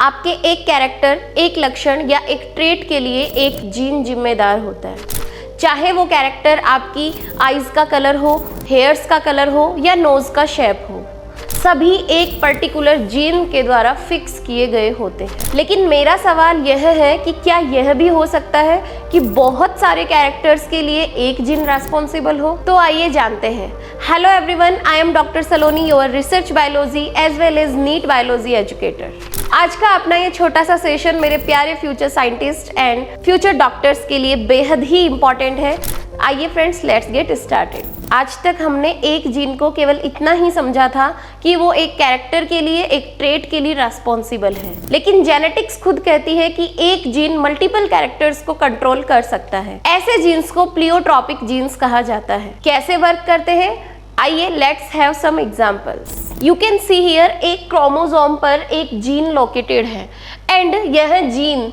आपके एक कैरेक्टर, एक लक्षण या एक ट्रेट के लिए एक जीन जिम्मेदार होता है। चाहे वो कैरेक्टर आपकी आईज का कलर हो, हेयर्स का कलर हो या नोज का शेप हो, सभी एक पर्टिकुलर जीन के द्वारा फिक्स किए गए होते हैं। लेकिन मेरा सवाल यह है कि क्या यह भी हो सकता है कि बहुत सारे कैरेक्टर्स के लिए एक जीन रेस्पॉन्सिबल हो? तो आइए जानते हैं। Hello everyone, I am doctor Saloni, your research biology as well as NEET biology educator. आज का अपना ये छोटा सा सेशन मेरे प्यारे future scientist and future doctors के लिए बेहद ही इंपॉर्टेंट है। आइए फ्रेंड्स, लेट्स गेट स्टार्टेड। आज तक हमने एक जीन को केवल इतना ही समझा था कि वो एक कैरेक्टर के लिए, एक ट्रेट के लिए रेस्पॉन्सिबल है, लेकिन जेनेटिक्स खुद कहती है कि एक जीन मल्टीपल कैरेक्टर्स को कंट्रोल कर सकता है। ऐसे जीन्स को प्लियोट्रॉपिक जीन्स कहा जाता है। कैसे वर्क करते हैं? आइए let's have some examples. You can see here, एक क्रोमोसोम पर एक जीन लोकेटेड है एंड यह जीन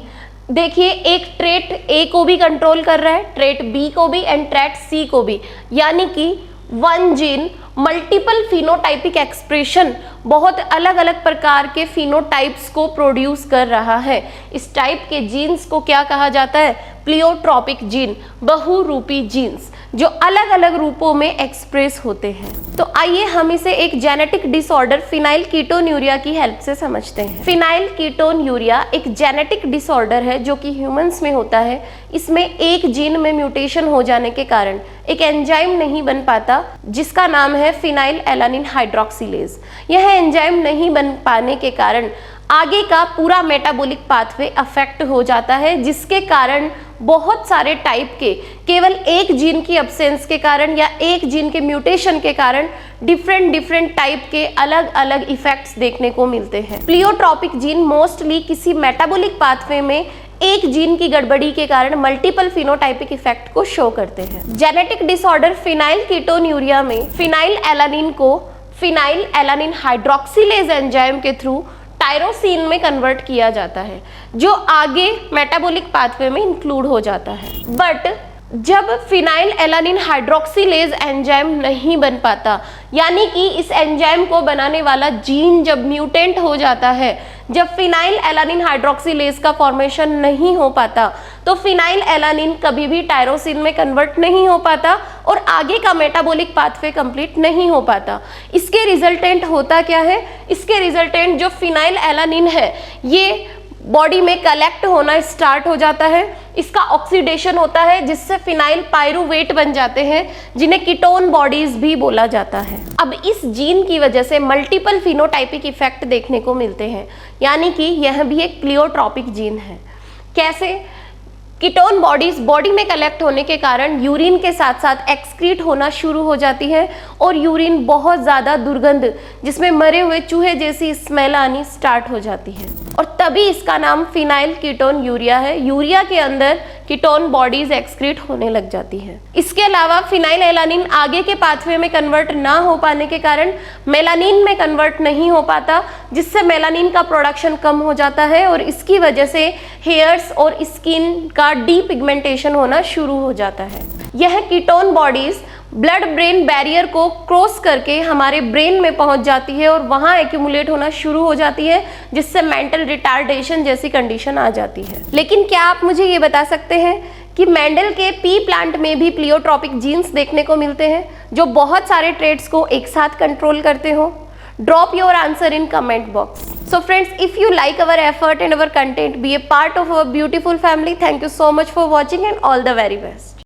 देखिए एक ट्रेट ए को भी कंट्रोल कर रहा है, ट्रेट बी को भी एंड ट्रेट सी को भी, यानी कि one gene multiple phenotypic expression, बहुत अलग अलग प्रकार के फिनोटाइप्स को प्रोड्यूस कर रहा है। इस टाइप के जीन्स को क्या कहा जाता है? प्लियोट्रॉपिक जीन, बहुरूपी जीन्स, जो अलग अलग रूपों में एक्सप्रेस होते हैं। तो आइए हम इसे एक जेनेटिक डिसऑर्डर फिनाइल कीटोन्यूरिया की हेल्प से समझते हैं। फिनाइल कीटोन्यूरिया एक जेनेटिक डिसऑर्डर है जो कि ह्यूमंस में होता है। इसमें एक जीन में म्यूटेशन हो जाने के कारण एक एंजाइम नहीं बन पाता जिसका नाम है फिनाइल एलानिन हाइड्रोक्सिलेज। यह एंजाइम नहीं बन पाने के कारण आगे का पूरा मेटाबॉलिक पाथवे अफेक्ट हो जाता है, जिसके कारण बहुत सारे टाइप के, केवल एक जीन की अब्सेंस के कारण या एक जीन के म्यूटेशन के कारण डिफरेंट टाइप के अलग अलग इफेक्ट्स देखने को मिलते हैं। प्लियोट्रॉपिक जीन मोस्टली किसी मेटाबॉलिक पाथवे में एक जीन की गड़बड़ी के कारण मल्टीपल फिनोटाइपिक इफेक्ट को शो करते हैं। जेनेटिक डिसऑर्डर फिनाइल कीटोन्यूरिया में फिनाइल एलानिन को फिनाइल एलानिन हाइड्रोक्सिलेज एंजाइम के थ्रू टायरोसिन में कन्वर्ट किया जाता है, जो आगे मेटाबॉलिक पाथवे में इंक्लूड हो जाता है। बट जब फिनाइल एलानिन हाइड्रोक्सिलेज एंजाइम नहीं बन पाता, यानी कि इस एंजाइम को बनाने वाला जीन जब म्यूटेंट हो जाता है, जब फिनाइल एलानिन हाइड्रोक्सिलेज का फॉर्मेशन नहीं हो पाता, तो फिनाइल एलानिन कभी भी टायरोसिन में कन्वर्ट नहीं हो पाता और आगे का मेटाबॉलिक पाथवे कंप्लीट नहीं हो पाता। इसके रिजल्टेंट होता क्या है? इसके रिजल्टेंट जो फिनाइल एलानिन है ये बॉडी में कलेक्ट होना स्टार्ट हो जाता है, इसका ऑक्सीडेशन होता है जिससे फिनाइल पायरुवेट बन जाते हैं, जिन्हें कीटोन बॉडीज भी बोला जाता है। अब इस जीन की वजह से मल्टीपल फिनोटाइपिक इफेक्ट देखने को मिलते हैं, यानी कि यह भी एक प्लियोट्रॉपिक जीन है। कैसे? कीटोन बॉडीज बॉडी में कलेक्ट होने के कारण यूरिन के साथ साथ एक्सक्रीट होना शुरू हो जाती है और यूरिन बहुत ज़्यादा दुर्गंध, जिसमें मरे हुए चूहे जैसी स्मेल आनी स्टार्ट हो जाती है, और तभी इसका नाम फिनाइल कीटोन यूरिया है। यूरिया के अंदर कीटोन बॉडीज एक्सक्रीट होने लग जाती हैं। इसके अलावा फिनाइल एलानिन आगे के पाथवे में कन्वर्ट ना हो पाने के कारण मेलानिन में कन्वर्ट नहीं हो पाता, जिससे मेलानिन का प्रोडक्शन कम हो जाता है और इसकी वजह से हेयर्स और स्किन का डीपिगमेंटेशन होना शुरू हो जाता है। यह ketone bodies blood brain barrier को क्रॉस करके हमारे ब्रेन में पहुंच जाती है और वहां एक्यूमुलेट होना शुरू हो जाती है, जिससे मेंटल रिटार्डेशन जैसी कंडीशन आ जाती है। लेकिन क्या आप मुझे ये बता सकते हैं कि मेंडल के पी प्लांट में भी प्लियोट्रॉपिक जीन्स देखने को मिलते हैं जो बहुत सारे ट्रेट्स को एक साथ कंट्रोल करते हो? Drop your answer in comment box. So friends, if you like our effort and our content, be a part of our beautiful family. Thank you so much for watching and all the very best.